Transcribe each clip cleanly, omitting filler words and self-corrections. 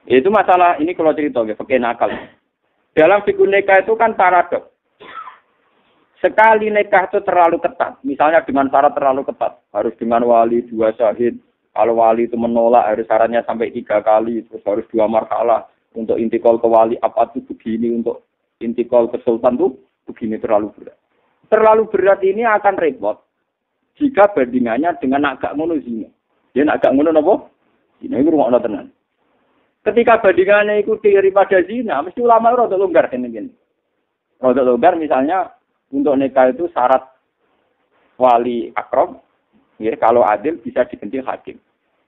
Itu masalah ini kalau cerita ya, fikih nakal. Dalam fikih nikah itu kan paradoks. Sekali nikah itu terlalu ketat, misalnya dengan syarat terlalu ketat, harus dengan wali 2 syahid. Kalau wali itu menolak harus syaratnya sampai 3 kali, terus harus 2 marhalah. Untuk intikal ke wali apa itu begini, untuk intikal ke sultan tuh begini, terlalu berat. Terlalu berat ini akan repot jika bandingannya dengan agak ngono zina. Dia agak ngono apa? Zina itu rumah Allah tenan. Ketika bandingannya itu daripada zina, mesti ulama rada longgar ini. Rada longgar misalnya untuk nikah itu syarat wali akrom, ya, kalau adil bisa diganti hakim.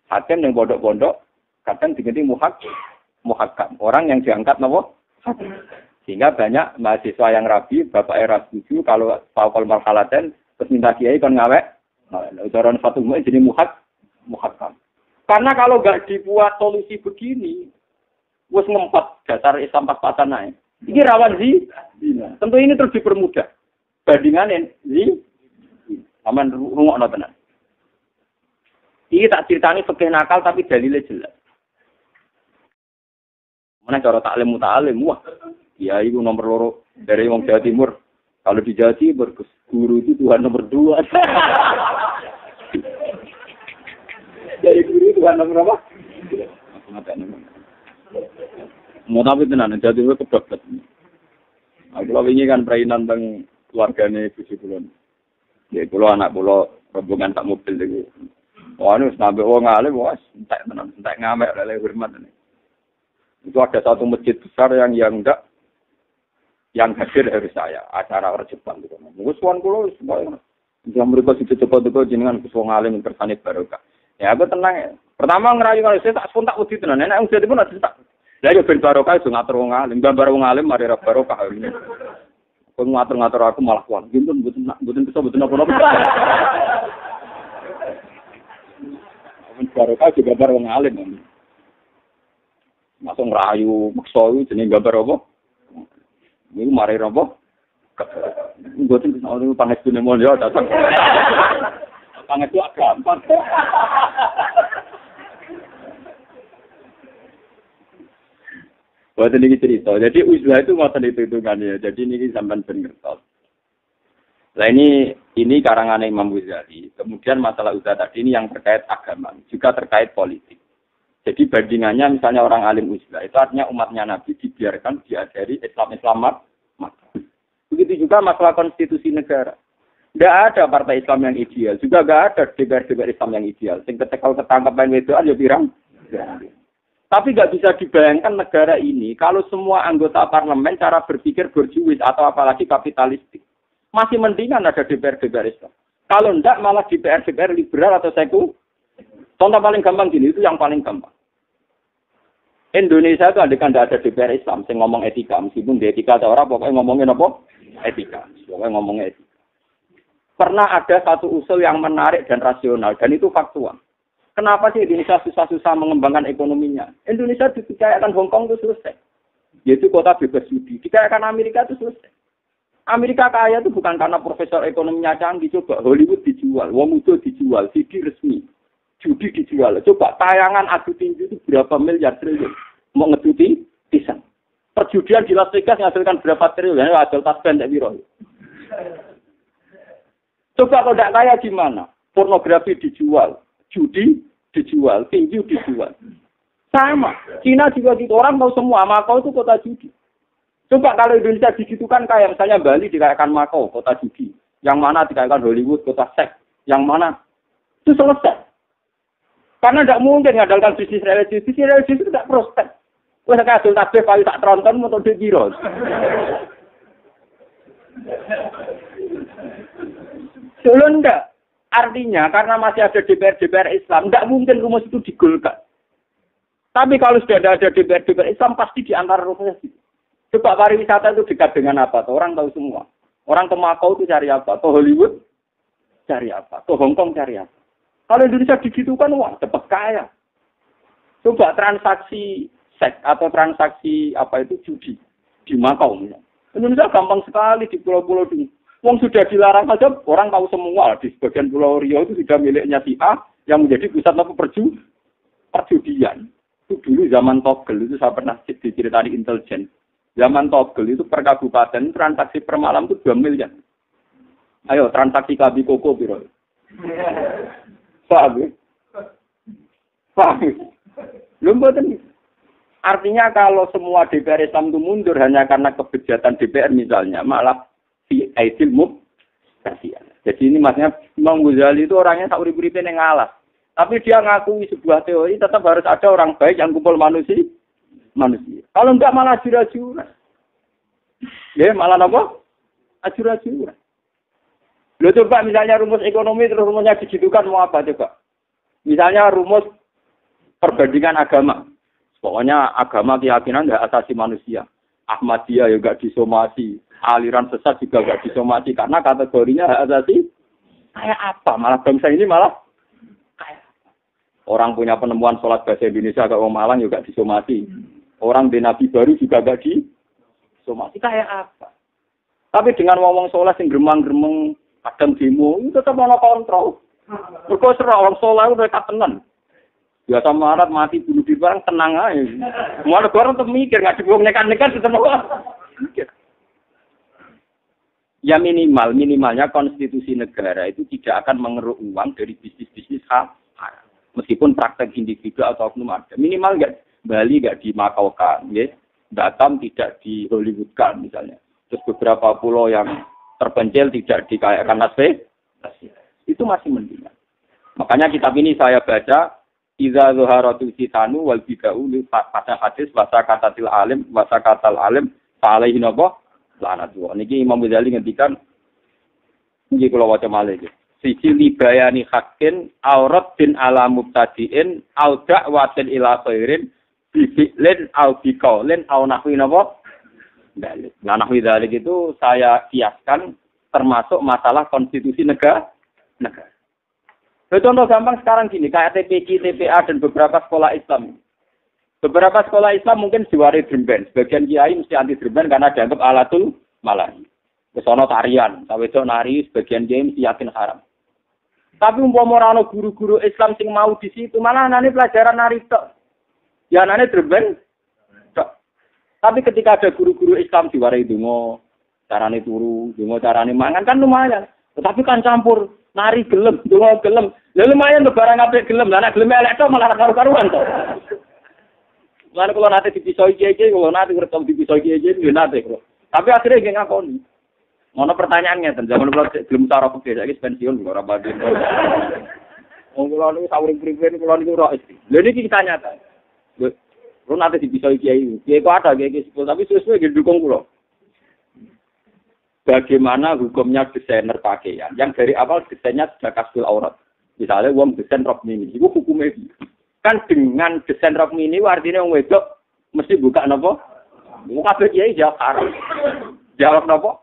Hakim yang pondok-pondok kadang diganti muhakam. Orang yang diangkat nopo hakim. Sehingga banyak mahasiswa yang rabi, bapak era setuju kalau fakol marhalaten terus minta kiai kon ngawek. Ucaran satu jadi muhakam. Karena kalau nggak dibuat solusi begini, wes ngempet dasar Islam pas-pasan naik. Ini rawan zina. Tentu ini terus dipermudah. Bandingan zina, aman rungokno tenan. Ini tak ceritani fikih nakal tapi dalilnya jelas. Mana cara taklim muta'alim, wah, ya itu nomor 2 dari wong Jawa Timur. Kalau di Jawa Timur, guru itu Tuhan nomor 2. Dari guru Tuhan nomor berapa? Mau tapi tenan, Jawa Timur kebablat. Kalau ini kan perainan tentang keluarganya Gusti Kulon. Ya, kalau anak pulau rombongan tak mobil lagi. Wah, ini sampai wong alim, wah, entek ngamek lele hormat ini. Itu ada satu masjid besar yang hadir harus saya, acara orang Jepang gitu. Musuhan kulo semua yang mereka situ cepat-cepat jenengan wong alim kersane barokah. Ya aku tenang ya. Pertama ngerayu kalau saya tak spontak wedi tenan, nek udah dipun ada tak. Lah yo ben barokah iso ngatur wong alim, gambar wong alim mari barokah. Kok ngatur-ngatur aku malah kuat. Ginten mboten apa-apa. Barokah juga gambar wong alim. Masuk ngerayu, maksa itu jenis gambar apa? Ini mari apa? Mboten bisa ono pangestu mulya datang. Pangestu gampang. Buat ini cerita. Jadi uzlah itu ngoten hitungannya. Jadi ini sampean ben ngertos. Nah ini karangan Imam Ghazali. Kemudian masalah uzlah tadi ini yang terkait agama, juga terkait politik. Jadi bandingannya misalnya orang alim uzlah itu artinya umatnya Nabi dibiarkan diajari Islam maka. Begitu juga masalah konstitusi negara. Tidak ada partai Islam yang ideal, juga tidak ada DPR Islam yang ideal. Sing kalau ketangkap main wedoan ya pirang. Tapi nggak bisa dibayangkan negara ini kalau semua anggota parlemen cara berpikir borjuis atau apalagi kapitalistik. Masih mendingan ada DPR Islam. Kalau enggak malah DPR liberal atau sekuler. Contoh paling gampang gini, itu yang paling gampang. Indonesia itu tidak ada DPR Islam, yang ngomong etika. Meskipun di etika ada orang, pokoknya ngomongin apa? Etika. Pokoknya ngomongin etika. Pernah ada satu usul yang menarik dan rasional, dan itu faktual. Kenapa sih Indonesia susah-susah mengembangkan ekonominya? Indonesia dikayakan Hong Kong itu selesai. Yaitu kota bebas judi. Dikayakan Amerika itu selesai. Amerika kaya itu bukan karena profesor ekonominya canggih. Coba Hollywood dijual, wong muda dijual, CD resmi. Judi dijual. Coba tayangan adu tinju itu berapa miliar triliun. Mau ngeduti, bisa. Perjudian di Las Vegas menghasilkan berapa triliun. Ya, adil tasben tak biro. Coba kalau tidak kaya gimana? Pornografi dijual. Judi dijual. Tinju dijual. Sama. Cina juga gitu. Orang tahu semua. Makau itu kota judi. Coba kalau Indonesia digitukan kaya. Misalnya Bali dikayakan Makau, kota judi. Yang mana dikayakan Hollywood, kota seks. Yang mana? Itu selesai. Karena tidak mungkin mengandalkan bisnis religius. Bisnis religius itu tidak prospek. Wah, saya kasih tabeh paling tak tronton untuk di biro. Dulu enggak. Artinya karena masih ada DPR Islam, tidak mungkin rumus itu digolkan. Tapi kalau sudah ada DPR Islam, pasti di antara rumusnya. Coba pariwisata itu dekat dengan apa? Orang tahu semua. Orang ke Makau itu cari apa? Ke Hollywood cari apa? Ke Hong Kong cari apa? Kalau Indonesia digitukan, wah, cepat kaya. Coba transaksi seks atau transaksi apa itu judi di Makau. Indonesia gampang sekali di pulau-pulau ini. Wong sudah dilarang saja, orang tahu semua. Di sebagian Pulau Riau itu sudah miliknya si A yang menjadi pusat perjudian. Itu dulu zaman Togel itu saya pernah diceritani intelijen. Zaman Togel itu per kabupaten transaksi per malam itu 2 miliar. Ayo transaksi kabi koko biro. Paham? Paham? Lumputan. Artinya kalau semua DPR Islam itu mundur hanya karena kebejatan DPR misalnya, malah fi aidil mubtadi'in. Jadi ini maksudnya Imam Ghazali itu orangnya sauri-uripe yang ngalah. Tapi dia ngakui sebuah teori tetap harus ada orang baik yang kumpul manusia. Kalau enggak malah ajur-ajuran. Ya malah apa? Ajur-ajuran. Lo coba misalnya rumus ekonomi terus rumusnya digitukan mau apa coba? Misalnya rumus perbandingan agama. Pokoknya agama keyakinan enggak asasi manusia. Ahmadiyah juga disomasi. Aliran sesat juga enggak disomasi. Karena kategorinya hak asasi. Kayak apa? Malah bangsa ini malah kayak orang punya penemuan sholat bahasa Indonesia ke orang Malang juga disomasi. Orang di Nabi baru juga enggak disomasi. Kayak apa? Tapi dengan ngomong sholat yang gremang-gremeng kadang demo, itu tetap mau kontrol. Mereka serah orang sholat itu mereka tenang. Biasa marah mati bunuh diri barang tenang aja. Semua negara tetap mikir, nggak dibuang nekan-nekan tetap mikir. Ya minimalnya konstitusi negara itu tidak akan mengeruk uang dari bisnis-bisnis haram. Meskipun praktek individu atau oknum ada. Minimal Bali nggak dimakaukan, ya. Batam tidak di Hollywoodkan misalnya. Terus beberapa pulau yang terpencil tidak dikayakan nasib, itu masih mendingan. Makanya kitab ini saya baca, Iza zuharatul fitanu wal bid'u pada hadis wasakatil alim fa'alaihi napa lanatu. Niki Imam Ghazali ngendikan iki kula waca malih iki. Siji libayani hakin aurat bin ala mubtadiin au da'watin ila khairin bifi'lin au biqaulin au nahwi napa. Nah, nahwi dzalik itu saya kiaskan termasuk masalah konstitusi negara. Contoh gampang sekarang gini, kayak TPQ, TPA dan beberapa sekolah Islam. Beberapa sekolah Islam mungkin diwari drum-band. Sebagian kiai mesti anti drum-band karena dianggap alatul malahi. Kesono tarian, sawedo nari, sebagian kiai mesti yakin haram. Tapi umpama ora ana guru-guru Islam sing mau di situ, malah anane pelajaran nari tok. Ya anane drum-band. Tapi ketika ada guru-guru Islam diwarai donga, carane turu, donga carane mangan kan lumayan. Tetapi kan campur nari gelem, donga gelem. Lah lumayan tuh barang apik gelem. Lah nek gelem elek tok malah karu-karuan to. Lan kula nate dipisoi kiye-kiye, kula nate ngerti dipisoi kiye-kiye yo nate kula. Tapi akhirnya nggih ngakoni. Ono pertanyaannya ten zaman kula gelem cara pikir saiki pensiun kula ora badhe. Wong kula niku sawring priven kula niku ora isti. Lha niki kita nyata. Lu nanti dipisoi kiai kok ada kiai sepuluh, tapi sesuai didukung pulau. Bagaimana hukumnya desainer pakaian? Yang dari awal desainnya sudah kasful aurat. Misalnya uang desain rok mini, itu hukumnya. Kan dengan desain rok mini, artinya orang wedok mesti buka nopo. Muka kiai jawab haram. Jawab nopo.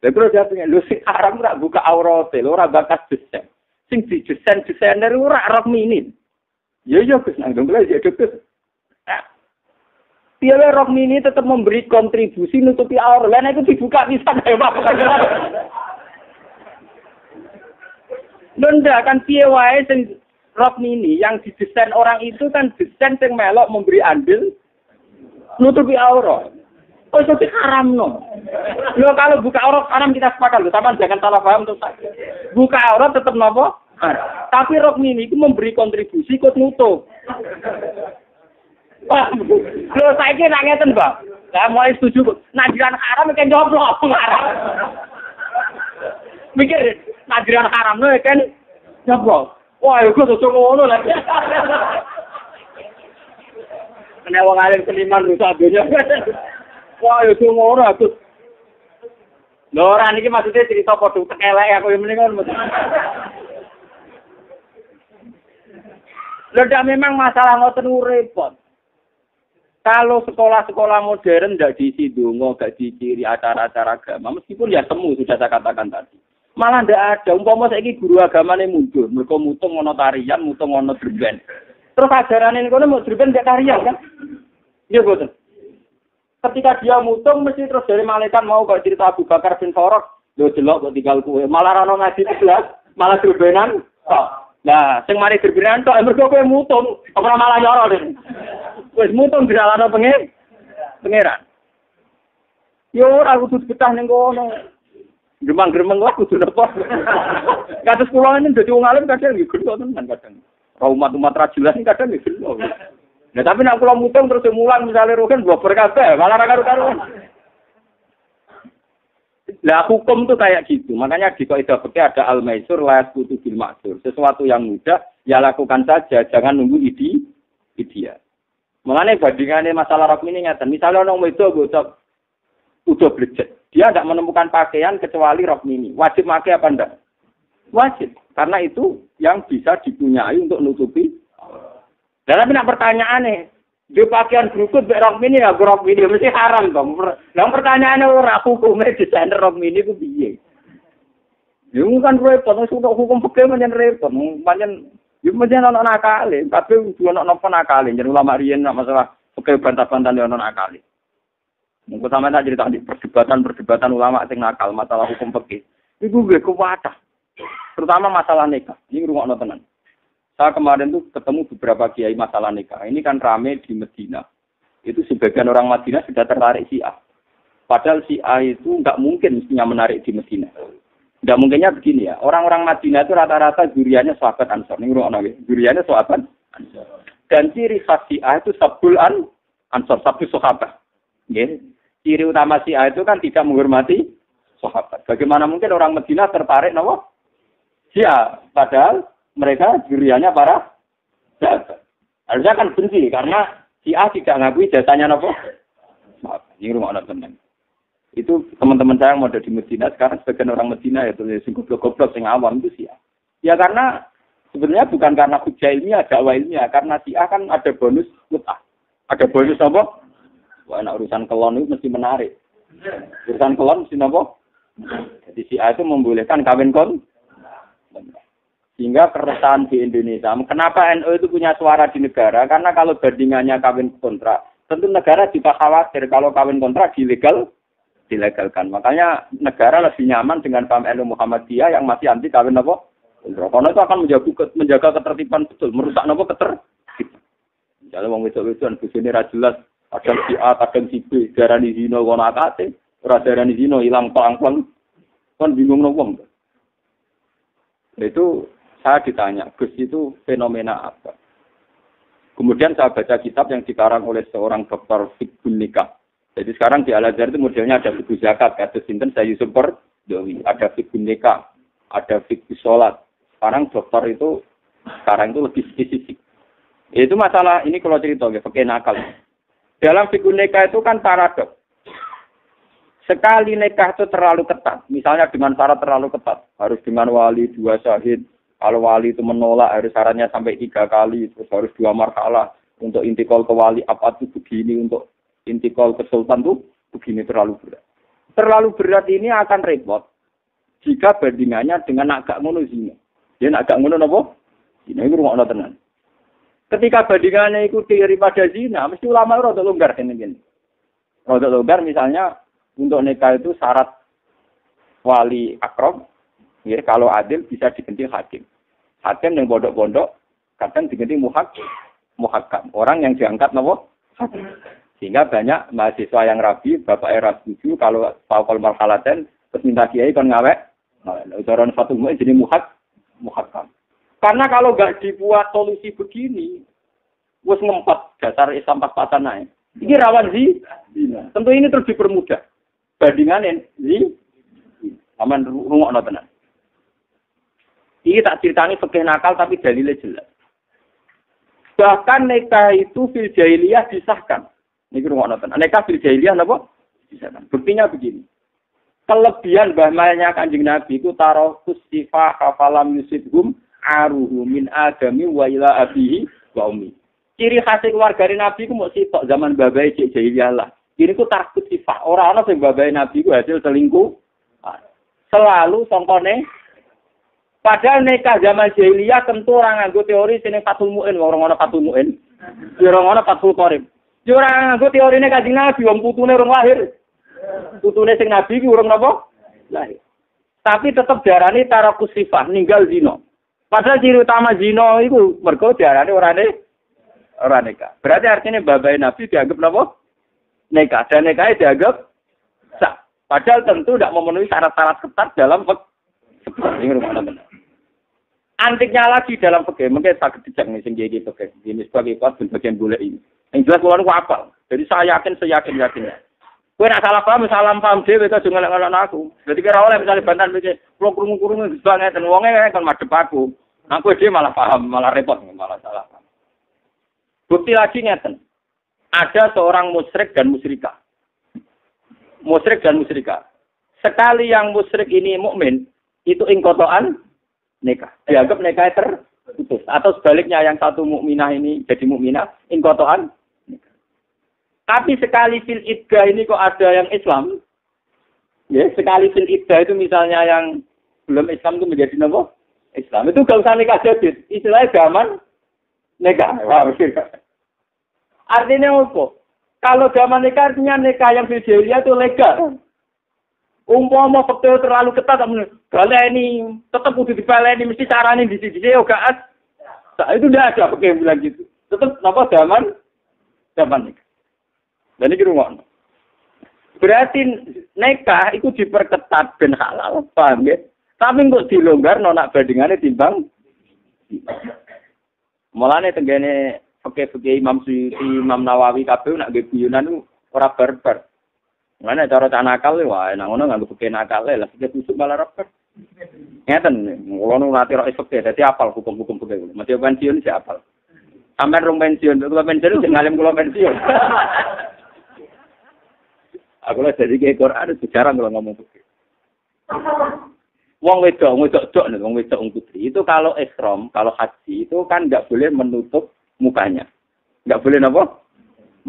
Terus jawabnya, lu sih haram nggak buka aurat, lu ora bakas desain. Sing di desainer lu ora rok mini. Ya Gus, nanggung lah ya Gus. Piala rok mini tetap memberi kontribusi nutupi aurat. Lain itu dibuka bisa kayak apa? Nunda kan piawai sing rok mini yang didesain orang itu kan desain yang melok memberi andil nutupi aurat. Oh itu haram no. Lo kalau buka aurat haram kita sepakat lo. Sama jangan salah paham tuh. Buka aurat tetap nopo. Tapi rok mini itu memberi kontribusi ikut nutup. Wah, kalau saya kira ngeten, Bang. Saya mulai setuju. Najiran haram kan joblok haram. Mikir najiran haram no kan joblok. Wah, iku sesuatu ngono lah. Nek wong alim seniman rusak dunya. Wah, iku ngono aku. Lho ora niki maksudnya cerita padha tekelek aku mendingan. Lho memang masalah ngoten repot. Kalau sekolah-sekolah modern tidak diisi dongo, tidak diciri acara-acara agama, meskipun ya temu sudah saya katakan tadi. Malah tidak ada. Umpama saiki guru agama ini muncul, mereka mutung ngono tarian, mutung ngono drben. Terus ajaran ini kono mau drben tidak tarian kan? Iya betul. Ketika dia mutung mesti terus dari malaikat mau kalau cerita Abu Bakar bin Farok, lo jelok kok tinggal kue. Malah rano ngaji 11, malah drbenan. Nah, sing mari gerbiran tok mergo kowe mutung, ora malah nyoro deh. Wis mutung disalahno pangeran. Yo ora kudu betah ning kono. Gremeng-gremeng lah kudu napa. Kados kula ini dadi wong alim kadang nggih gelo tenan kadang. Umat-umat ra jelas kadang nggih gelo. Nah, tapi nek kula mutung terus mulang misale rogen bober kabeh, malah ra karo-karuan. Lah hukum tuh kayak gitu. Makanya di kaidah fikih ada al-maisur la yasqutu bil ma'sur. Sesuatu yang mudah ya lakukan saja, jangan nunggu ideal. Mengenai bandingannya masalah rok ini ngeten. Misalnya orang wedok udah blejet. Dia tidak menemukan pakaian kecuali rok mini. Wajib pakai apa enggak? Wajib. Karena itu yang bisa dipunyai untuk nutupi. Dan tapi nak pertanyaannya, di pakaian berikut rok mini ya rok mini mesti haram dong. Yang pertanyaannya ora hukumnya desainer rok mini ku piye? Ya kan repot, sudah hukum fikih menyen repot, menyen ana nakale, tapi ono napa nakale, jeneng ulama riyen masalah fikih bantah-bantah ono nakale. Mengko sampeyan tak cerita di perdebatan ulama sing nakal masalah hukum fikih. Iku gue kuwatah. Terutama masalah nikah. Ini rungokno tenan. Saya kemarin tuh ketemu beberapa kiai masalah nikah. Ini kan rame di Medina. Itu sebagian orang Madinah sudah tertarik Syiah. Padahal Syiah itu nggak mungkin mestinya menarik di Medina. Nggak mungkinnya begini ya. Orang-orang Madinah itu rata-rata juriannya sahabat Ansor. Ini rungokno nggih. Juriannya sahabat Ansor. Dan ciri khas Syiah itu sabul Ansor, sabul sahabat. Nggih. Ciri utama Syiah itu kan tidak menghormati sahabat. Bagaimana mungkin orang Madinah tertarik napa? Syiah. Padahal mereka juriannya para sahabat. Harusnya kan benci karena Syiah tidak ngakui jasanya nopo. Ini rumah anak teman. Itu teman-teman saya yang mau di Medina sekarang sebagian orang Medina itu sing goblok-goblok sing awam itu Syiah. Ya karena sebenarnya bukan karena hujah ilmiah, dakwah ilmiah, karena Syiah kan ada bonus mut'ah. Ada bonus apa? Wah, urusan kelon itu mesti menarik. Urusan kelon mesti apa? Jadi Syiah itu membolehkan kawin kon. Sehingga keresahan di Indonesia. Kenapa NU itu punya suara di negara? Karena kalau bandingannya kawin kontrak, tentu negara juga khawatir kalau kawin kontrak dilegalkan. Makanya negara lebih nyaman dengan paham NU Muhammadiyah yang masih anti kawin apa? Kontrak. Karena itu akan menjaga ketertiban betul, merusak apa ketertiban. Misalnya wong wedok-wedokan bojone ra jelas, kadang si A, kadang si B, darani zina kono akate, ora darani zina ilang plang-plang. Kan bingung wong. Itu saya ditanya, Gus itu fenomena apa? Kemudian saya baca kitab yang dikarang oleh seorang dokter fikih nikah. Jadi sekarang di Al-Azhar itu modelnya ada fikih zakat, ada sinten saya Yusuf Perdowi, ada fikih nikah, ada fikih sholat. Sekarang dokter itu sekarang itu lebih spesifik. Itu masalah ini kalau cerita fikih nakal. Dalam fikih nikah itu kan paradok. Sekali nikah itu terlalu ketat, misalnya dengan syarat terlalu ketat, harus dengan wali 2 syahid. Kalau wali itu menolak harus syaratnya sampai 3 kali, terus harus 2 marhalah untuk intikal ke wali apa itu begini, untuk intikal ke sultan tuh begini, terlalu berat. Terlalu berat ini akan repot jika bandingannya dengan agak ngono zina. Dia agak ngono apa? Zina itu rumah Allah tenan. Ketika bandingannya itu daripada zina, mesti ulama itu rada longgar ini. Rada longgar misalnya untuk nikah itu syarat wali akrom. Ya, kalau adil bisa diganti hakim. Hakim yang pondok-pondok kadang diganti muhakam. Orang yang diangkat nopo hakim. Sehingga banyak mahasiswa yang rabi, bapak era setuju kalau fakol marhalaten terus minta kiai kon ngawek. Ucaran Fatul Mu'in jadi muhakam. Karena kalau nggak dibuat solusi begini, wes ngempet dasar Islam pas-pasan naik. Ini rawan zina. Tentu ini terus dipermudah. Bandingan zina. Aman rungokno tenan. Ini tak ceritani fikih nakal tapi dalilnya jelas. Bahkan nikah itu fil jahiliyah disahkan. Ini rumah nonton. Nikah fil jahiliyah apa? Disahkan. Buktinya begini. Kelebihan bahmanya Kanjeng Nabi itu tarokus sifah hafalam yusibhum aruhu min adami wa ila abihi wa ummi. Ciri khas keluarga Nabi itu mau sitok zaman babai cek jahiliyah lah. Ini ku tarokus sifah. Orang-orang yang babai Nabi itu hasil selingkuh. Selalu songkone. Padahal nikah zaman jahiliyah tentu orang nganggo teori sini Fathul Mu'in, orang ana Fathul Mu'in. Orang ana Fathul Qorib. Orang nganggo teorine Kanjeng Nabi wong putune urung lahir. Putune sing Nabi ki urung napa? Lahir. Tapi tetap diarani tarakus sifah, ninggal zina. Padahal ciri utama zina itu mergo diarani ora nikah. Berarti artinya babai Nabi dianggap napa? Nikah. Dan nikahnya dianggap sah. Padahal tentu tidak memenuhi syarat-syarat ketat dalam ini rumah benar. Antiknya lagi dalam fikih, mungkin tak dijak nih sing iki fikih. Ini sebagai kuat bagian boleh ini. Yang jelas kula niku apal. Jadi saya yakin-yakinnya. Kowe nek salah paham dhewe to ngelak-ngelak aku. Dadi kira oleh misale bantan iki, kula krungu-krungu wis banget wonge kan madhep aku. Aku dhewe malah paham, malah repot, malah salah paham. Bukti lagi ngeten. Ada seorang musyrik dan musyrikah. Musyrik dan musyrikah. Sekali yang musyrik ini mukmin, itu ingkotoan nikah. Dianggap nikah terputus. Atau sebaliknya yang satu mukminah ini jadi mukminah, ingkotoan nikah. Tapi sekali fil iddah ini kok ada yang Islam. Ya, sekali fil iddah itu misalnya yang belum Islam itu menjadi apa? Islam. Itu gak usah nikah jadid. Istilahnya zaman nikah. Wah, artinya apa? Kalau zaman nikah artinya nikah yang fil jahiliyah itu legal. Umpama faktor terlalu ketat, kalau ini tetap kudu dipeleni, mesti caranya di sini gak itu tidak ada pakai bilang gitu. Tetap apa zaman nikah. Dan ini rumah. Berarti nikah itu diperketat ben halal, paham ya? Tapi untuk dilonggar nonak bandingannya timbang. Mulane tenggene pakai Imam Suyuti, Imam Nawawi kabeh nak guyonan itu ora barbar. Mana cara nakal wah enak ngono nganggo bukti nakal lah sik tusuk malah repot. Ngeten ngono nate ro esuk dadi apal hukum-hukum bukti. Mati pensiun si apal. Sampai rong pensiun, kula pensiun sing ngalim kula pensiun. Aku lah jadi ke Quran jarang kalau ngomong bukti. Wong wedok nek wong wedok putri itu kalau ihram, kalau haji itu kan enggak boleh menutup mukanya. Enggak boleh apa?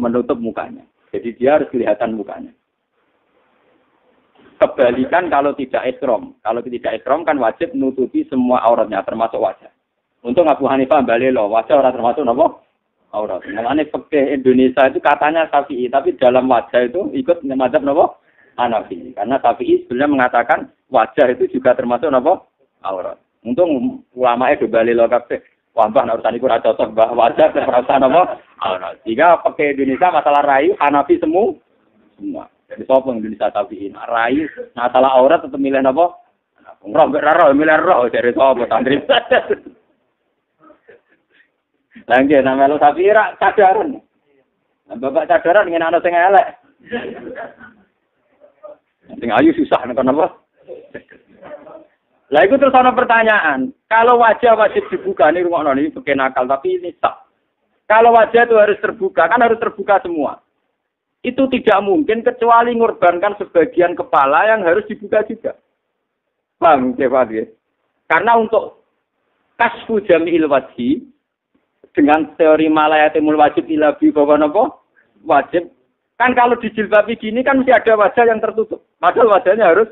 Menutup mukanya. Jadi dia harus kelihatan mukanya. Kebalikan kalau tidak ihram. Kalau tidak ihram kan wajib menutupi semua auratnya termasuk wajah. Untuk Abu Hanifah balik loh, wajah orang termasuk apa? Aurat. Makanya fikih Indonesia itu katanya Syafi'i, tapi dalam wajah itu ikut mazhab apa? Hanafi. Karena Syafi'i sebenarnya mengatakan wajah itu juga termasuk apa? Aurat. Untung ulama itu balik loh kabeh. Wah, mbah urusan iku ora cocok, mbah wajah perasaan apa? Aurat. Jika fikih Indonesia masalah rayu Hanafi semua. Jadi sapa Indonesia Syafi'i, rayu masalah aurat tetep milih apa? Roh milih roh dari sapa santri. Lagi nama lo Syafi'i ra cadaran. Bapak cadaran ngene ana sing elek. Sing ayu susah nek napa? Lah iku terus ana pertanyaan, kalau wajah wajib dibuka nih rumah ini pakai nakal tapi ini sah. Kalau wajah itu harus terbuka, kan harus terbuka semua. Itu tidak mungkin kecuali mengorbankan sebagian kepala yang harus dibuka juga. Paham ya? Karena untuk kasfu jami'il wajhi dengan teori malayatimul wajib ila bi bahwa apa? Wajib. Kan kalau dijilbabi gini kan mesti ada wajah yang tertutup. Padahal wajahnya harus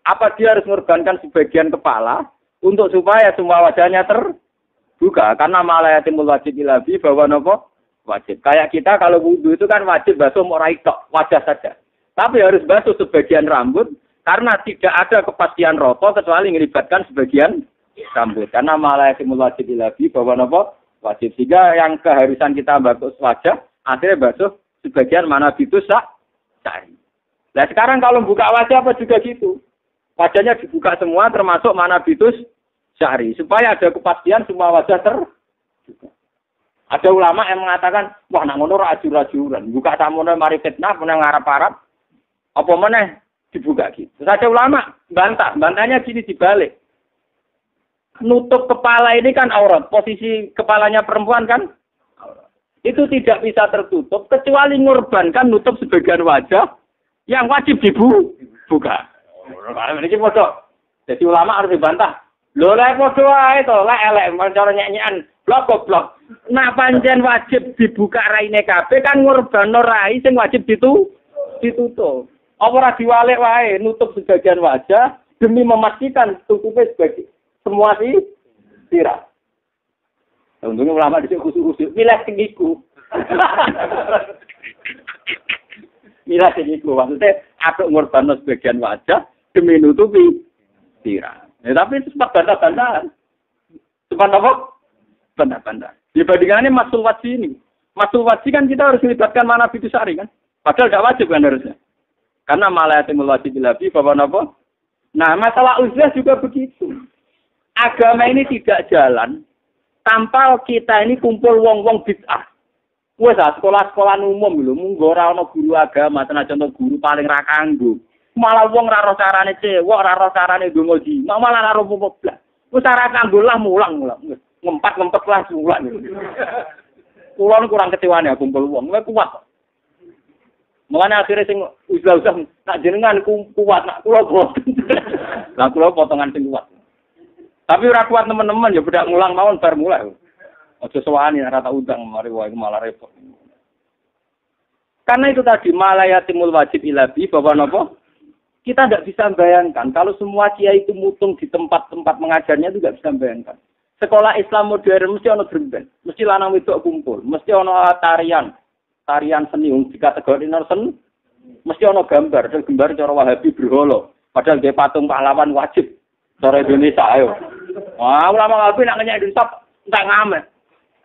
apa dia harus mengorbankan sebagian kepala untuk supaya semua wajahnya terbuka karena malayatimul wajib ila bi bahwa apa? Wajib. Kayak kita kalau wudu itu kan wajib basuh murai tok, wajah saja. Tapi harus basuh sebagian rambut karena tidak ada kepastian roto kecuali melibatkan sebagian rambut. Karena malah simulasi dilabi bahwa nopo wajib. Sehingga yang keharusan kita basuh wajah akhirnya basuh sebagian mana bitus cari. Nah sekarang kalau buka wajah apa juga gitu. Wajahnya dibuka semua termasuk mana bitus cari supaya ada kepastian semua wajah terbuka. Ada ulama yang mengatakan, wah nak ngono ajur-ajuran, buka tamono mari fitnah, menang ngarap-arap, apa meneh dibuka gitu. Terus ada ulama bantahnya gini dibalik. Nutup kepala ini kan aurat, posisi kepalanya perempuan kan aurat. Itu tidak bisa tertutup kecuali mengorbankan nutup sebagian wajah yang wajib dibuka. Ini bodoh. Jadi ulama harus dibantah. Lho lek padha wae to, lek elek cara nyanyian blok. Nah pancen wajib dibuka raine kabeh kan ngurbano rai sing wajib ditutup. Apa ora diwalek wae nutup sebagian wajah demi memastikan tutupe sebagian semua sirah. Untungnya ulama dhisik khusus milih sing iku. Milih sing iku maksudnya aku ngurbano sebagian wajah demi nutupi sirah. Ya, tapi itu sempat bantah-bantahan. Tempat apa? Bantah-bantah. Dibandingkannya masul wajib ini. Masul wajib kan kita harus melibatkan mana itu syari kan. Padahal tidak wajib kan harusnya. Karena malah timul wajib lebih bahwa apa? Nah, masalah uzlah juga begitu. Agama ini tidak jalan tanpa kita ini kumpul wong-wong bid'ah. Wes sekolah-sekolah umum lho, mung ora ana guru agama, tenajan guru paling ra kanggo. Malah wong ra ro carane cewek, ra ro carane ndonga di. Malah ra ro apa blas. Wis ora kanggo lah mulang. Ngempet-ngempet lah mulang. Kulo kurang kecewane kumpul wong, kuat. Mulane akhire sing usah-usah nak jenengan kuat, nak kulo boten. Lah kulo potongan sing kuat. Tapi ora kuat teman-teman ya bedak mulang mawon bar mulai. Aja sewani ora tak undang mari wae malah repot. Karena itu tadi malayatimul wajib ilabi bahwa napa? Kita tidak bisa bayangkan kalau semua kiai itu mutung di tempat-tempat mengajarnya itu tidak bisa bayangkan. Sekolah Islam modern mesti ana dremben, mesti lanang wedok kumpul, mesti ana tarian seni dikategorikan seni, mesti ana gambar cara Wahabi berhala. Padahal dia patung pahlawan wajib cara Indonesia ayo. Wah, ulama Wahabi nak nyanyi Indonesia entak ngamet.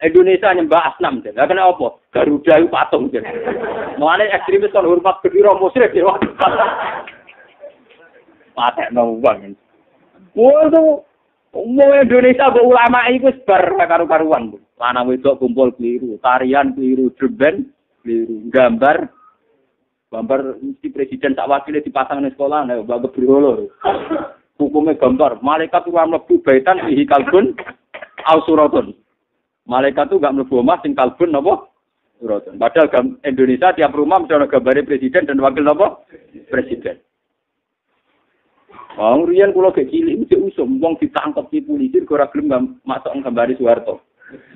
Indonesia nyembah asnam, jadi kena apa? Garuda itu patung, jadi. Mulanya ekstremis kan hormat berdiri musyrik, ya. Patek nongwang. Waduh, umum Indonesia bu ulama itu sebar karu-karuan, bu. Lanang wedok kumpul keliru, tarian keliru, dreben keliru, gambar mesti presiden tak wakilnya dipasang di sekolah, nih, bagus berholo. Hukumnya gambar, malaikat itu mlebu baitan ihi kalbun ausuratun. Malaikat itu enggak mlebu omah sing kalbun napa? Suratun. Padahal Indonesia tiap rumah mesti ana gambare presiden dan wakil napa? Presiden. Wong riyen kula gek cilik mesti usum wong ditangkep di polisi ora gelem masuk gambare Soeharto.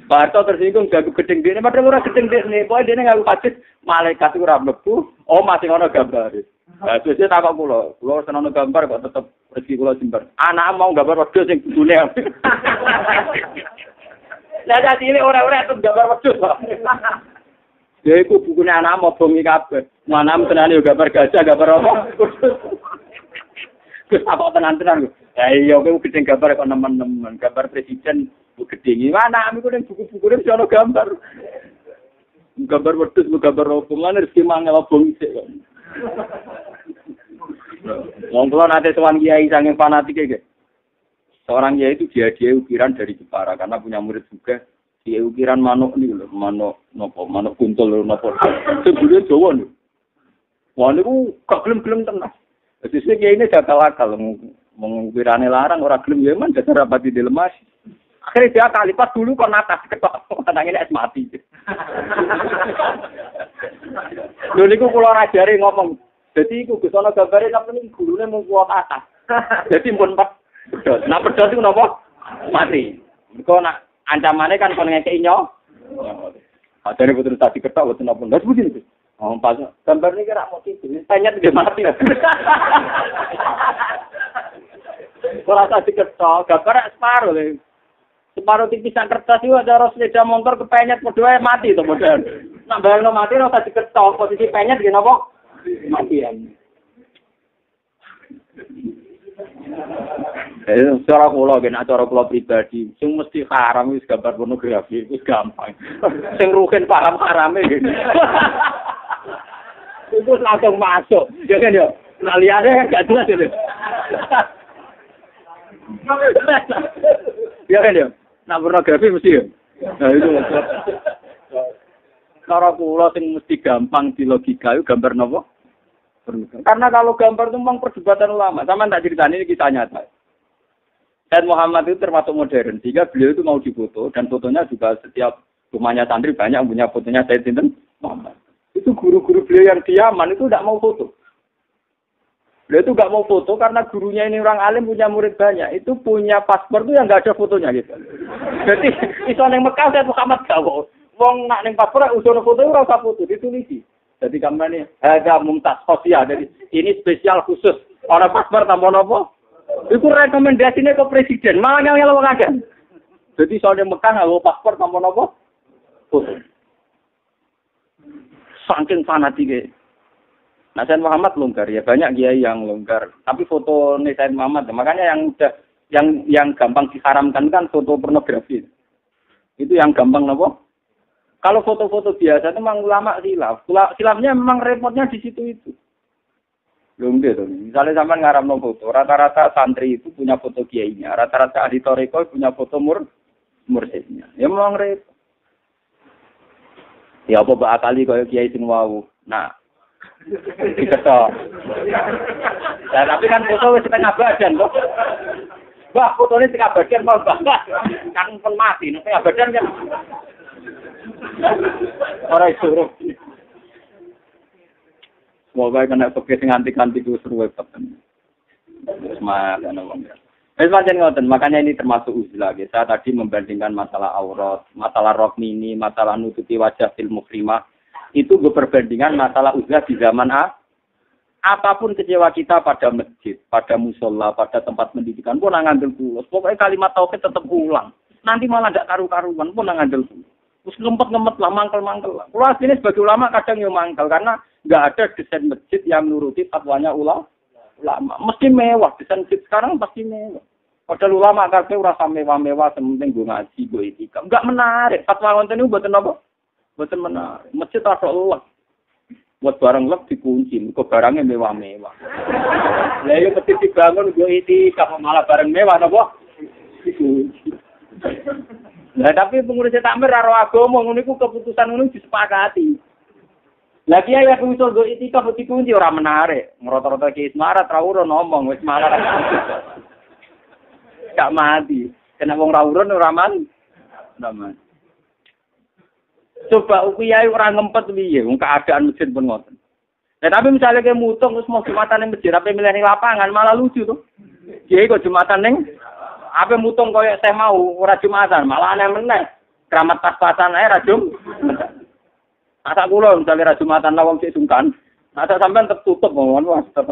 Pak Harto tersinggung jago gedeng dene padahal ora gedeng dene, pokoke dene ngaku hadis malaikat itu ora mlebu, masih ana gambare. Lah sesuk takok kula seneng gambar kok tetep rezeki kula simpen. Anak mau gambar wedhus sing budune. Lah dadi ini ora-ora itu gambar wedhus. Ya iku bukune anak mau bengi kabeh. Manam tenane yo gambar gajah, gambar apa? Terus apa tenan-tenan. Ya iya kowe gedeng gambar kok nemen-nemen, gambar presiden bu gedeng. Mana amiku ning buku-bukune wis ana gambar. Gambar wedhus, gambar apa? Lan rezeki mangel obong sik kok. Wong kula nate sowan kiai saking fanatik iki. Seorang kiai itu dia ukiran dari Jepara karena punya murid juga. Dia ukiran manuk nih loh, manuk kuntul loh, nopo. Sebenarnya Jawa nih. Wah niku gak gelem-gelem tenan. Jadi sih kiai ini jakal-akal, mengukirannya larang orang gelem ya man dasar rapati dilemas. Akhirnya dia kalipat dulu kok natas ketok, katanya es mati. Lho niku kula rajare ngomong. Jadi iku Gus ana gambare sampeyan gurune mung kuat atas. Jadi pun pedot. Nah pedot itu napa? Mati. Mergo nak ancamane kan kon ngekeki nyo. Adane putus tadi ketok boten napa. Lah begini. Oh pas gambar niki ra mau tidur. Tanyat dia mati. Ora tadi ketok, gambar separo lho. Separo tipisan kertas itu ada ros sepeda motor kepenyet padha mati to modal. Nak bayangno mati ora tadi ketok, posisi penyet nggih napa? Mati ya. Secara kula gen acara kula pribadi, sing mesti haram wis gambar pornografi wis gampang. Sing rugen paham harame ngene. Itu langsung masuk. Ya kan ya. Nah liyane gak jelas itu. Ya kan ya. Nah pornografi mesti ya. Nah itu. Cara kula sing mesti gampang di logika itu gambar napa? Karena kalau gambar itu memang perdebatan ulama. Sama tak ceritanya ini kisah nyata. Said Muhammad itu termasuk modern. Sehingga beliau itu mau difoto. Dan fotonya juga setiap rumahnya santri banyak yang punya fotonya Said Muhammad. Itu guru-guru beliau yang di Yaman itu tidak mau foto. Beliau itu nggak mau foto karena gurunya ini orang alim punya murid banyak. Itu punya paspor itu yang nggak ada fotonya gitu. Jadi itu yang Mekah Said Muhammad gak mau. Wong nak ning paspor usul foto ora usah foto ditulisi. Jadi kampanye ada mumtaz khosia. Jadi ini spesial khusus. Orang paspor tambah nopo. Itu rekomendasinya ke presiden. Malah yang wong akeh. Jadi soalnya Mekah nggo paspor tambah nopo. Foto. Saking fanatiknya. Nah, Said Muhammad longgar ya banyak kiai yang longgar. Tapi foto Said Muhammad makanya yang udah yang gampang diharamkan kan foto pornografi. Itu yang gampang apa? Kalau foto-foto biasa itu memang ulama silaf. Silafnya memang repotnya di situ itu. Belum gitu. Misalnya sampai ngaramno foto, rata-rata santri itu punya foto kiainya, rata-rata ahli toreko punya foto mursyidnya. Ya memang repot. Ya apa bakali kaya kiai sing wau. Nah, diketok. Nah, tapi kan foto wis setengah badan kok. Wah, fotonya setengah badan mau banget. Kan pun mati, setengah badan kan. Ora iso. Semoga kena pakai sing anti-anti ku seru webet. Semangat ana wong. Wis pancen ngoten, makanya ini termasuk uzlah. Saya tadi membandingkan masalah aurat, masalah rok mini, masalah nutupi wajah fil muhrimah. Itu gue perbandingan masalah uzlah di zaman apapun kecewa kita pada masjid, pada musola, pada tempat pendidikan pun ngambil pulos. Pokoknya kalimat tauhid tetap ulang. Nanti malah tidak karu-karuan pun ngambil pulos. Terus ngempet-ngempet lah, mangkel-mangkel lah. Kalau aslinya sebagai ulama kadang yang mangkel karena nggak ada desain masjid yang nuruti fatwanya ulama. Mesti mewah, desain masjid sekarang pasti mewah. Padahal ulama kabeh ora mewah-mewah, sementing gue ngaji, gue itikaf. Enggak menarik. Fatwa wonten niku mboten apa? Mboten menarik. Masjid ora lek. Buat barang lek dikunci, kok barangnya mewah-mewah. Lah yo mesti dibangun gue itikaf malah barang mewah napa? Dikunci. Nah, tapi pengurus takmir karo agama ngono iku keputusan ngono disepakati. Lah kiai ya usul go itikaf dikunci ora menarik. Ngrota-rota ki Ismarat ra urun ngomong wis malah gak mati. Kena wong ra urun ora man. Coba kiai ora ngempet piye wong keadaan masjid pun ngoten. Nah, tapi misalnya kayak mutung terus mau jumatan ning masjid ape milih ning lapangan malah lucu tuh. Kiai kok jumatan ning apa mutung koyo teh mau ora jumatan, malah aneh meneh. Keramat pas-pasan ae ra jum. Asa kula misale ra jumatan lawang sik sungkan. Asa sampean tetep tutup mawon wah tetep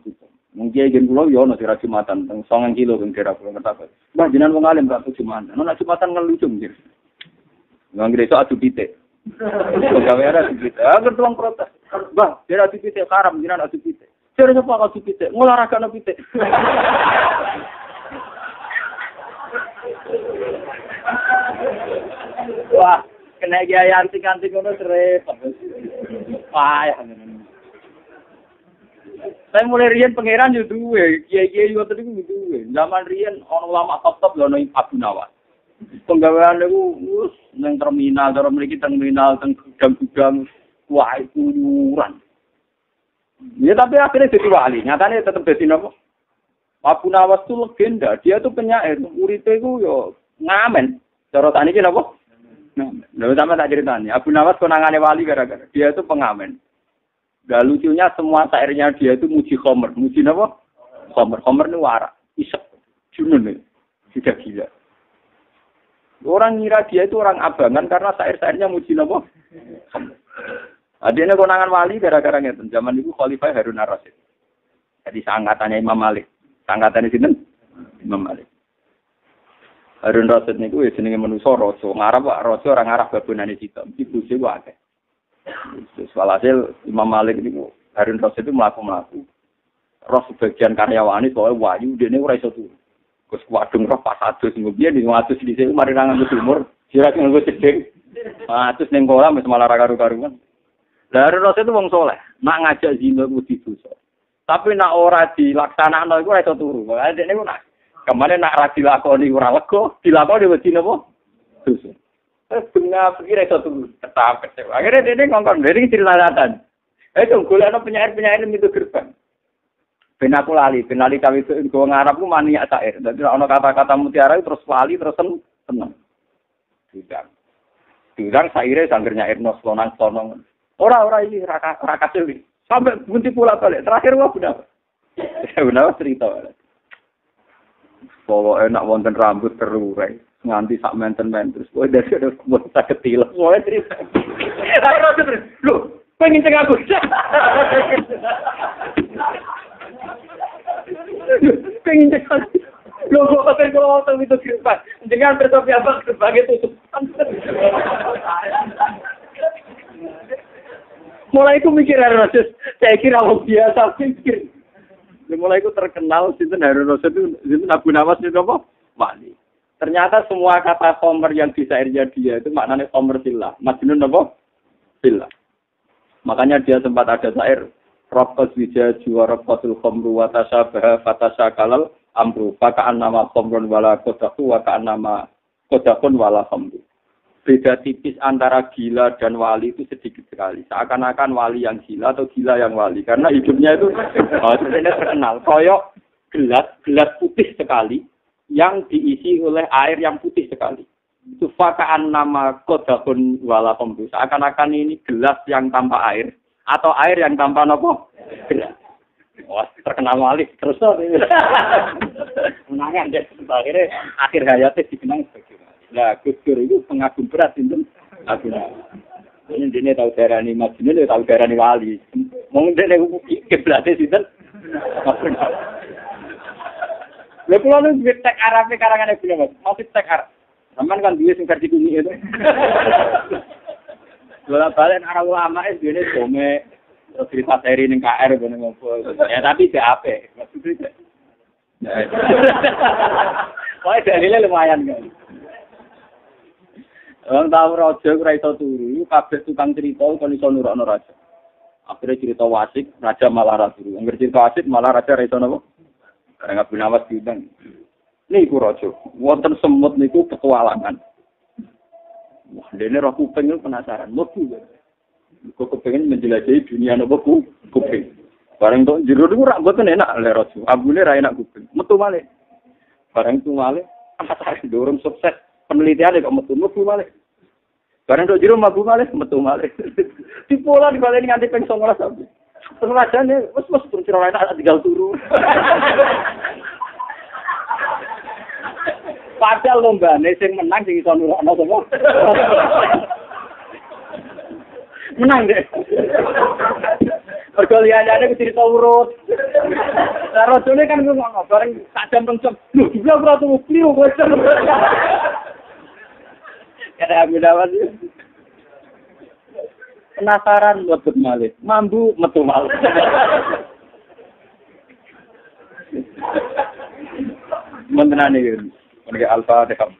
tutup. Mungkin gen kula yo ono ra jumatan teng 9 kilo teng daerah kula ngerti. Mbah jenengan wong alim ra jumatan. Ono jumatan ngelucu nggih. Wong gresok adu pitik. Gawe ora adu pitik. Angger tuang protes. Mbah, daerah adu pitik haram jenengan adu pitik. Cara sapa adu pitik? Ngolahraga no pitik. Wah, kena gaya antik-antik ngono repot. Payah ngono. Saya mulai riyen pangeran yo duwe, kiai-kiai yo tadi ku duwe. Zaman riyen ana ulama top-top lho ono Abu Nawas. Penggawean niku wis nang terminal, cara mriki terminal teng gudang-gudang wah itu nyuran. Ya tapi akhirnya jadi wali, nyatanya tetap jadi apa? Abu Nawas itu legenda, dia tuh penyair, muridnya itu yo ngamen. Cara tadi kita apa? Nah, sama tak ceritanya. Abu Nawas konangannya wali gara-gara dia itu pengamen. Gak lucunya semua syairnya dia itu muji Khomer, muji apa? Khomer ini warak, isep, junun nih, sudah gila. Orang ngira dia itu orang abangan karena syair-syairnya muji apa? Adanya konangan wali gara-gara ngeten. Zaman itu Khalifah Harun ar-Rasyid. Jadi seangkatannya Imam Malik. Seangkatannya sinten? Imam Malik. Harun ar-Rasyid niku ya jenenge manusa raja. Ngarep raja ora ngarep babonane cita. Iki bose ku akeh. Walhasil Imam Malik niku Harun ar-Rasyid itu mlaku-mlaku. Roh sebagian karyawane soalnya wayu dene ora iso turu. Gus wadung roh pas adus ngobiyen di adus dhisik mari nang sumur, sirat nganggo cedhek. Adus ning kolam wis malah ra karu-karuan. Dari Rasul itu wong soleh, nak ngajak zina mesti dosa. Tapi nak ora dilaksanakno iku ora iso turu. Adene ku nak kemane nak ra dilakoni ora lega, dilakoni wedi napa? Dosa. Benar pikir iso turu, tetap kecewa. Akhirnya dene ngongkon dari ceritatan. Itu golekno penyair-penyair itu gerbang. Ben aku lali kami itu go ngarep ku maniak syair. Dadi ana kata-kata mutiara terus lali terus seneng. Tidak saire sangger nyairno slonang-slonong. Ora iki ra kasil iki. Sampai bunti pula balik. Terakhir wah benar. Benar cerita. Bawa enak wonten rambut terurai. Nganti sak menten-menten terus kowe dari ada buat sakit tilek. Soalnya cerita. Ayo terus. Lho, pengen tengah aku. Pengen tengah. Lho kok katen kalau waktu itu kirpan. Dengan bertopi abang sebagai tutup. Mulai aku mikir Rasul, saya kira orang biasa pikir. Mulai itu terkenal sinten Harun Rasul itu sinten Abu Nawas itu apa? Wali. Ternyata semua kata khomer yang di syairnya dia itu maknanya khomer sillah. Majnun apa? Sillah. Makanya dia sempat ada syair Rabbas wijaju wa rabbatul khomru wa tasyabaha fatasyakalal amru. Faka'an nama khomrun wala kodaku wa ka'an nama kodakun wala khomru. Beda tipis antara gila dan wali itu sedikit sekali. Seakan-akan wali yang gila atau gila yang wali. Karena hidupnya itu sebenarnya terkenal. Koyok gelas putih sekali yang diisi oleh air yang putih sekali. Itu fakaan nama kodakun wala khomru. Seakan-akan ini gelas yang tanpa air atau air yang tanpa nopo gelas. Wah, terkenal wali. Terus menangan deh. Akhirnya akhir hayatnya dikenang sebagai nah, Gus Dur itu pengagum berat itu. Ini dia tahu daerah ini Majnun, dia tahu daerah ini wali. Mungkin dia kebelakang sinten. Lha kula nu duwe tek Arabe karangane Ibnu Mas. Maksud tek Arab. Sampeyan kan duwe sing versi kuning itu. Lha balen arah ulama itu dene dome cerita seri ning KR ngene ngopo. Ya tapi gak apik. Maksudnya. Wah, dalile lumayan kan. Orang tahu raja ora iso turu, kabeh tukang cerita kon iso nurokno raja. Akhire cerita wasik, raja malah ra turu. Angger cerita wasik malah raja ra iso napa? Karena Abu Nawas diundang. Niku raja, wonten semut niku petualangan. Wah, dene roh kuping penasaran, mlebu. Kok kepengin menjelajahi dunia napa kuping. Bareng tok jero niku ra mboten enak le raja. Abune ra enak kuping. Metu malih. Bareng tu malih, penasaran dorong sukses. Penelitian kok metu malih. Barang tok jero mlebu malih, metu malih. Dipola dibaleni nganti ping 19 sampe. Penelajane wis turun sira enak tinggal turu. Padahal lombane sing menang sing iso nurokno sapa? Menang deh. Mergo liyane cerita urut. Lah rojone kan ngono bareng sak jam pengcep. Lho, dia ora tau kliru kok. Kada Abu Nawas. Penasaran mlebet malih. Mambu metu malih. Mentenane iki. Alfa dekam.